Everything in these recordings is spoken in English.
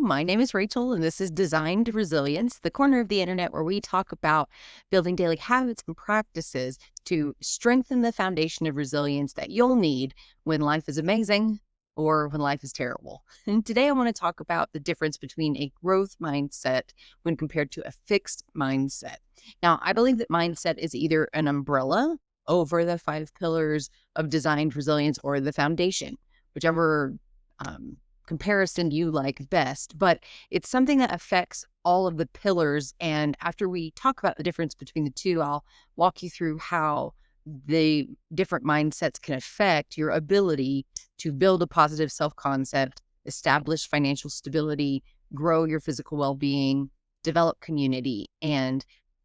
My name is Rachel, and this is Designed Resilience, the corner of the internet where we talk about building daily habits and practices to strengthen the foundation of resilience that you'll need when life is amazing or when life is terrible. And today I want to talk about the difference between a growth mindset when compared to a fixed mindset. Now, I believe that mindset is either an umbrella over the 5 pillars of designed resilience or the foundation, whichever comparison you like best, but it's something that affects all of the pillars. And after we talk about the difference between the two, I'll walk you through how the different mindsets can affect your ability to build a positive self-concept, establish financial stability, grow your physical well-being, develop community, and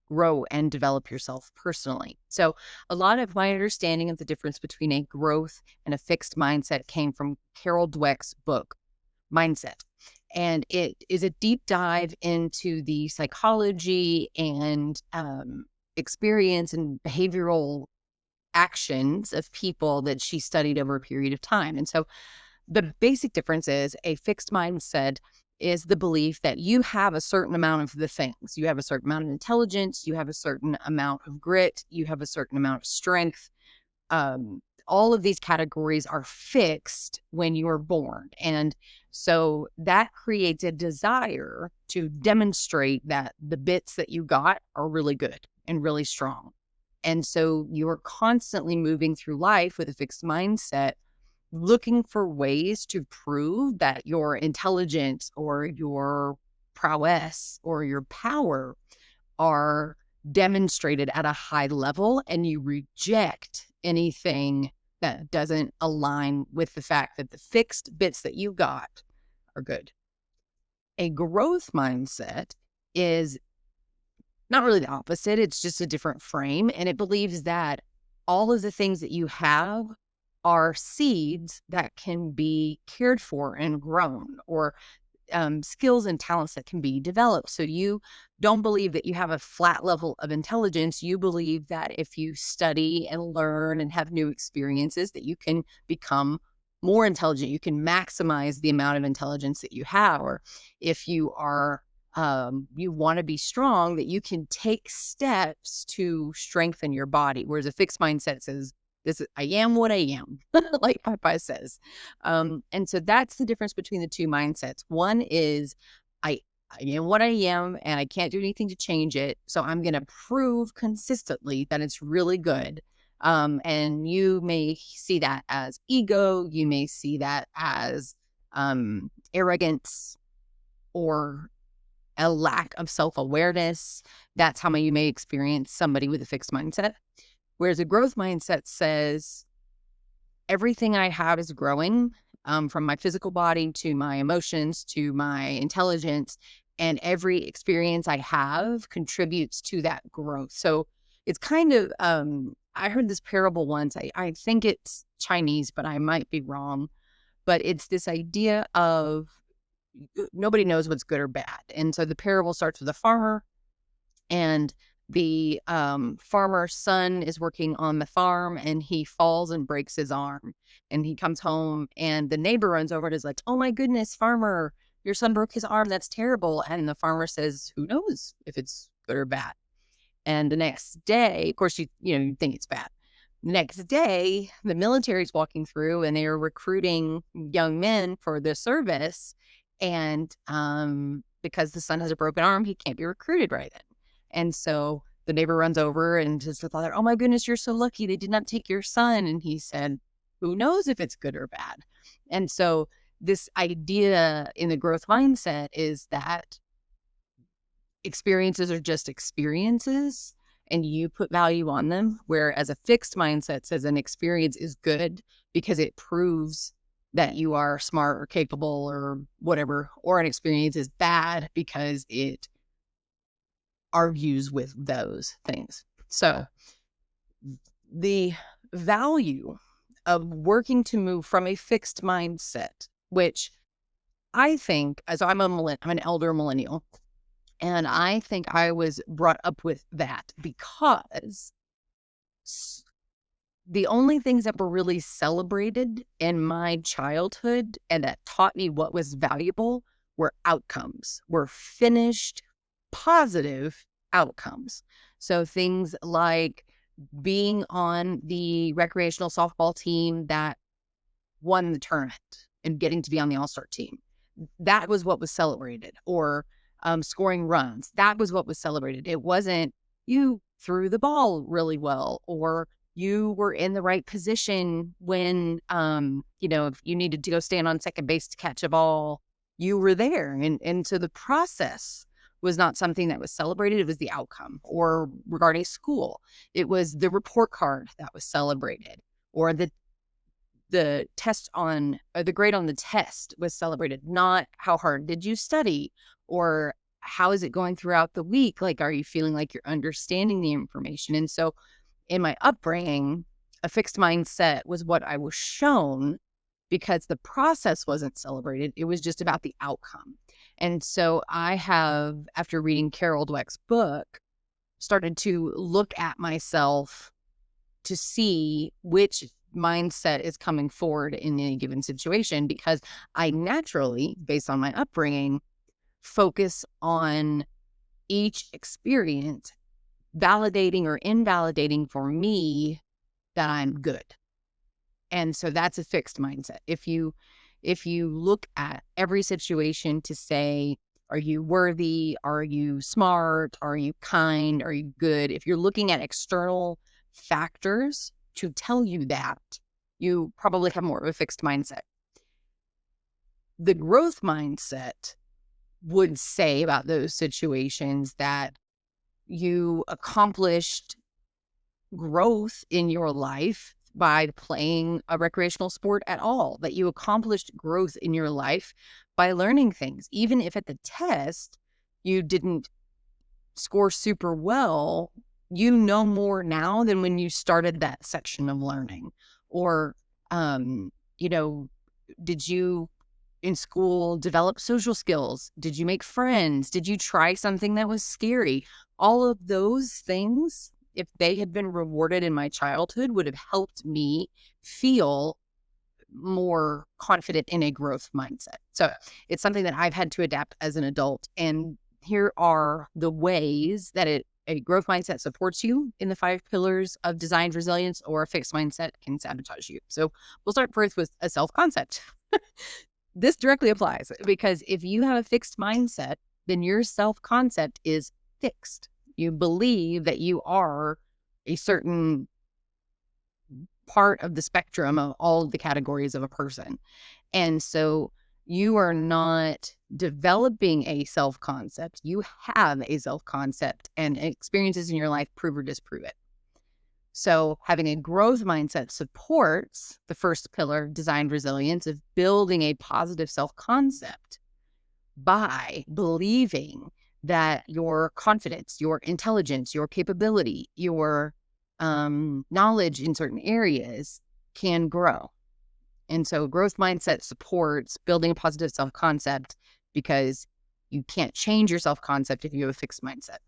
grow and develop yourself personally. So a lot of my understanding of the difference between a growth and a fixed mindset came from Carol Dweck's book, Mindset. And it is a deep dive into the psychology and experience and behavioral actions of people that she studied over a period of time. And so the basic difference is a fixed mindset is the belief that you have a certain amount of the things. You have a certain amount of intelligence, you have a certain amount of grit, you have a certain amount of strength. All of these categories are fixed when you are born. And so that creates a desire to demonstrate that the bits that you got are really good and really strong. And so you're constantly moving through life with a fixed mindset, looking for ways to prove that your intelligence or your prowess or your power are demonstrated at a high level, and you reject anything that doesn't align with the fact that the fixed bits that you got are good. A growth mindset is not really the opposite. It's just a different frame. And it believes that all of the things that you have are seeds that can be cared for and grown, or skills and talents that can be developed. So you don't believe that you have a flat level of intelligence. You believe that if you study and learn and have new experiences, that you can become more intelligent. You can maximize the amount of intelligence that you have. Or if you are you want to be strong, that you can take steps to strengthen your body. Whereas a fixed mindset says, I am what I am, like Popeye says. And so that's the difference between the two mindsets. One is I am what I am and I can't do anything to change it. So I'm going to prove consistently that it's really good. And you may see that as ego. You may see that as arrogance or a lack of self-awareness. That's how you may experience somebody with a fixed mindset. Whereas a growth mindset says, everything I have is growing, from my physical body to my emotions to my intelligence, and every experience I have contributes to that growth. So it's kind of, I heard this parable once. I think it's Chinese, but I might be wrong. But it's this idea of nobody knows what's good or bad. And so the parable starts with a farmer, and the farmer's son is working on the farm, and he falls and breaks his arm. And he comes home, and the neighbor runs over and is like, "Oh my goodness, farmer, your son broke his arm. That's terrible." And the farmer says, "Who knows if it's good or bad?" And the next day, of course, you think it's bad. The next day, the military's walking through, and they are recruiting young men for the service. And because the son has a broken arm, he can't be recruited right then. And so the neighbor runs over and says to the father, "Oh my goodness, you're so lucky. They did not take your son." And he said, "Who knows if it's good or bad?" And so this idea in the growth mindset is that experiences are just experiences and you put value on them. Whereas a fixed mindset says an experience is good because it proves that you are smart or capable or whatever, or an experience is bad because it argues with those things. So the value of working to move from a fixed mindset, which I think, as I'm an elder millennial, and I think I was brought up with that because the only things that were really celebrated in my childhood and that taught me what was valuable were outcomes, were finished, positive outcomes. So things like being on the recreational softball team that won the tournament and getting to be on the all-star team. That was what was celebrated. Or scoring runs. That was what was celebrated. It wasn't you threw the ball really well, or you were in the right position when, if you needed to go stand on second base to catch a ball, you were there. And so the process was not something that was celebrated. It was the outcome. Or regarding school, it was the report card that was celebrated, or the test on the grade on the test was celebrated, not how hard did you study, or how is it going throughout the week? Like, are you feeling like you're understanding the information? And so in my upbringing, a fixed mindset was what I was shown because the process wasn't celebrated. It was just about the outcome. And so I have, after reading Carol Dweck's book, started to look at myself to see which mindset is coming forward in any given situation, because I naturally, based on my upbringing, focus on each experience validating or invalidating for me that I'm good. And so that's a fixed mindset. If you look at every situation to say, are you worthy? Are you smart? Are you kind? Are you good? If you're looking at external factors to tell you that, you probably have more of a fixed mindset. The growth mindset would say about those situations that you accomplished growth in your life by playing a recreational sport at all, that you accomplished growth in your life by learning things. Even if at the test you didn't score super well, you know more now than when you started that section of learning. Or, did you in school develop social skills? Did you make friends? Did you try something that was scary? All of those things, if they had been rewarded in my childhood, would have helped me feel more confident in a growth mindset. So it's something that I've had to adapt as an adult. And here are the ways that a growth mindset supports you in the 5 pillars of designed resilience, or a fixed mindset can sabotage you. So we'll start first with a self-concept. This directly applies, because if you have a fixed mindset, then your self-concept is fixed. You believe that you are a certain part of the spectrum of all of the categories of a person. And so you are not developing a self-concept. You have a self-concept, and experiences in your life prove or disprove it. So having a growth mindset supports the first pillar, designed resilience, of building a positive self-concept by believing that your confidence, your intelligence, your capability, your knowledge in certain areas can grow. And so growth mindset supports building a positive self-concept, because you can't change your self-concept if you have a fixed mindset.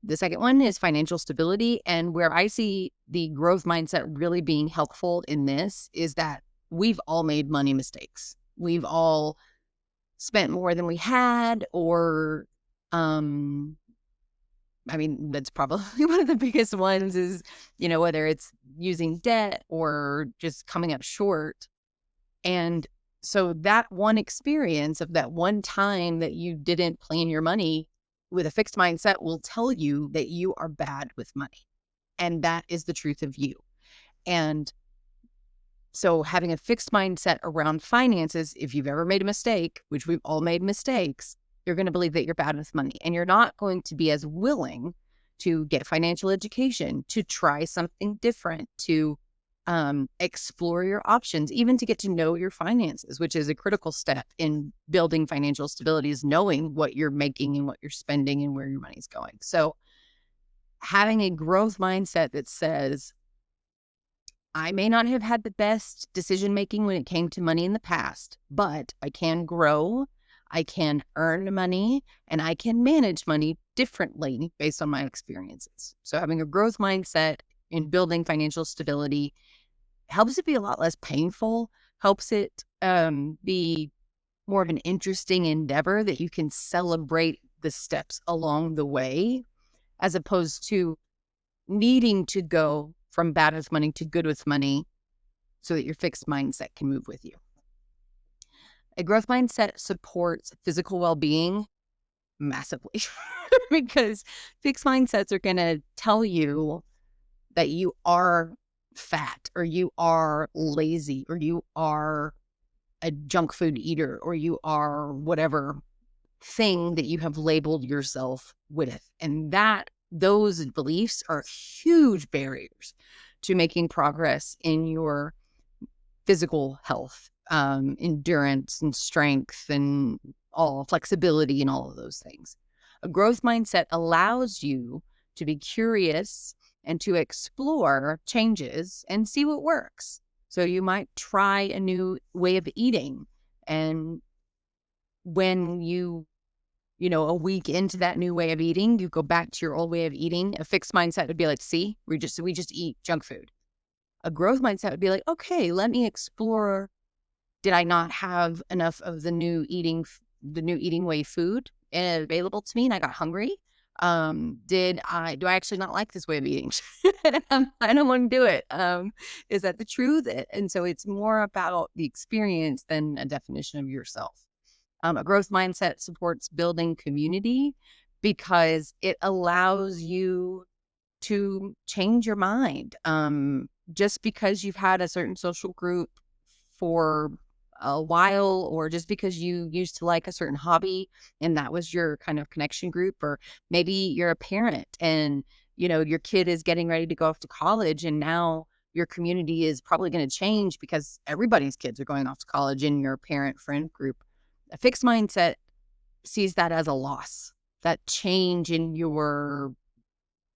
The second one is financial stability. And where I see the growth mindset really being helpful in this is that we've all made money mistakes. We've all spent more than we had, or, that's probably one of the biggest ones is, whether it's using debt or just coming up short. And so that one experience of that one time that you didn't plan your money with a fixed mindset will tell you that you are bad with money. And that is the truth of you. And so having a fixed mindset around finances, if you've ever made a mistake, which we've all made mistakes, you're going to believe that you're bad with money, and you're not going to be as willing to get financial education, to try something different, to explore your options, even to get to know your finances, which is a critical step in building financial stability, is knowing what you're making and what you're spending and where your money's going. So having a growth mindset that says, I may not have had the best decision-making when it came to money in the past, but I can grow, I can earn money, and I can manage money differently based on my experiences. So having a growth mindset in building financial stability helps it be a lot less painful, helps it be more of an interesting endeavor that you can celebrate the steps along the way, as opposed to needing to go from bad with money to good with money so that your fixed mindset can move with you. A growth mindset supports physical well-being massively because fixed mindsets are going to tell you that you are fat, or you are lazy, or you are a junk food eater, or you are whatever thing that you have labeled yourself with. And those beliefs are huge barriers to making progress in your physical health, endurance and strength and all flexibility and all of those things. A growth mindset allows you to be curious and to explore changes and see what works. So you might try a new way of eating, and when a week into that new way of eating, you go back to your old way of eating, a fixed mindset would be like, see, we just eat junk food. A growth mindset would be like, okay, let me explore. Did I not have enough of the new eating way food available to me and I got hungry? Do I actually not like this way of eating? I don't want to do it. Is that the truth? And so it's more about the experience than a definition of yourself. A growth mindset supports building community because it allows you to change your mind. Just because you've had a certain social group for a while, or just because you used to like a certain hobby and that was your kind of connection group, or maybe you're a parent and your kid is getting ready to go off to college, and now your community is probably going to change because everybody's kids are going off to college in your parent friend group. A fixed mindset sees that as a loss, that change in your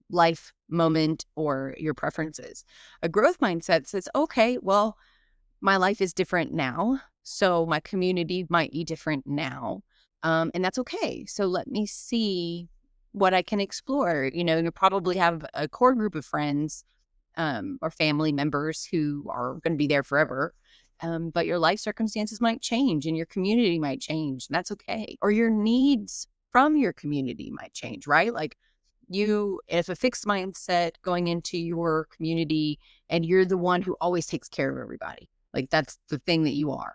life moment or your preferences. A growth mindset says, okay, well, my life is different now, so my community might be different now, and that's okay. So let me see what I can explore. You probably have a core group of friends or family members who are going to be there forever, but your life circumstances might change and your community might change, and that's okay. Or your needs from your community might change, right? Like if a fixed mindset going into your community and you're the one who always takes care of everybody, like that's the thing that you are.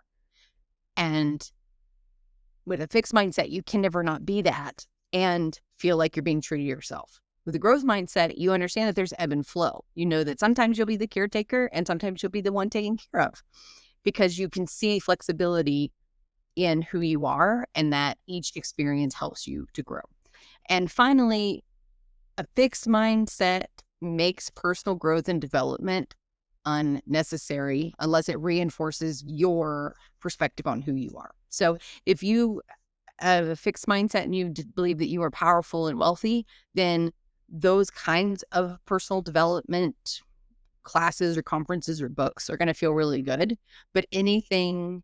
And with a fixed mindset, you can never not be that and feel like you're being true to yourself. With a growth mindset, you understand that there's ebb and flow. You know that sometimes you'll be the caretaker and sometimes you'll be the one taken care of, because you can see flexibility in who you are and that each experience helps you to grow. And finally, a fixed mindset makes personal growth and development unnecessary unless it reinforces your perspective on who you are. So if you have a fixed mindset and you believe that you are powerful and wealthy, then those kinds of personal development classes or conferences or books are going to feel really good. But anything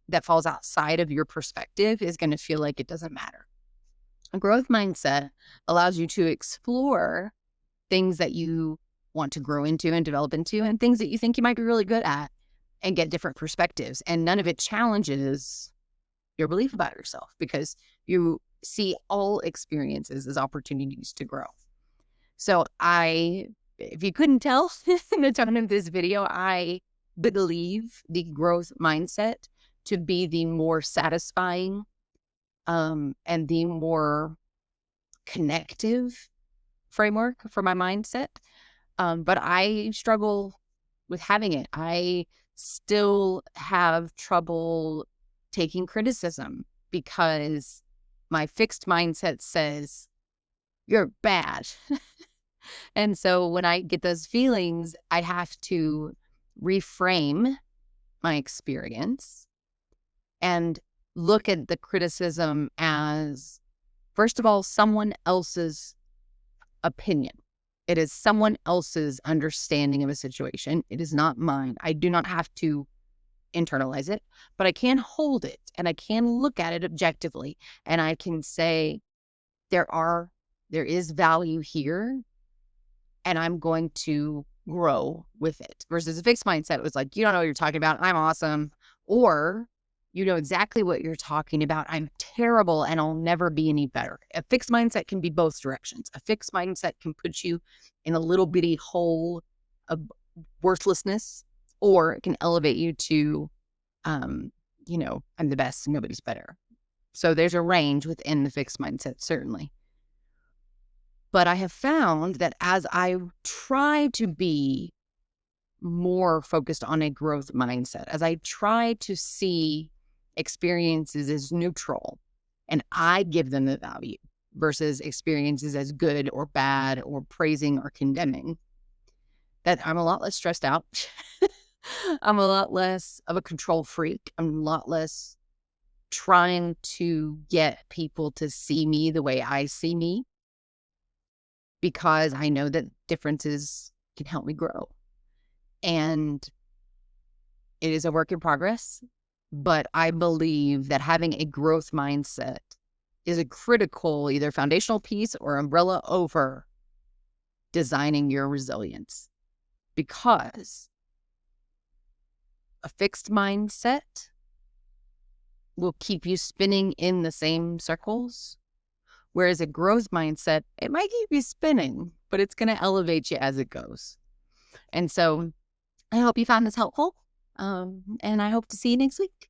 that falls outside of your perspective is going to feel like it doesn't matter. A growth mindset allows you to explore things that you want to grow into and develop into, and things that you think you might be really good at, and get different perspectives. And none of it challenges your belief about yourself, because you see all experiences as opportunities to grow. So if you couldn't tell in the tone of this video, I believe the growth mindset to be the more satisfying and the more connective framework for my mindset. But I struggle with having it. I still have trouble taking criticism because my fixed mindset says, you're bad. And so when I get those feelings, I have to reframe my experience and look at the criticism as, first of all, someone else's opinion. It is someone else's understanding of a situation. It is not mine. I do not have to internalize it, but I can hold it and I can look at it objectively, and I can say there is value here and I'm going to grow with it. Versus a fixed mindset was like, you don't know what you're talking about, I'm awesome. Or You know exactly what you're talking about. I'm terrible and I'll never be any better. A fixed mindset can be both directions. A fixed mindset can put you in a little bitty hole of worthlessness, or it can elevate you to, I'm the best, nobody's better. So there's a range within the fixed mindset, certainly. But I have found that as I try to be more focused on a growth mindset, as I try to see experiences as neutral and I give them the value versus experiences as good or bad or praising or condemning, that I'm a lot less stressed out. I'm a lot less of a control freak. I'm a lot less trying to get people to see me the way I see me, because I know that differences can help me grow. And it is a work in progress, but I believe that having a growth mindset is a critical, either foundational piece or umbrella over designing your resilience, because a fixed mindset will keep you spinning in the same circles, whereas a growth mindset, it might keep you spinning, but it's going to elevate you as it goes. And so I hope you found this helpful, and I hope to see you next week.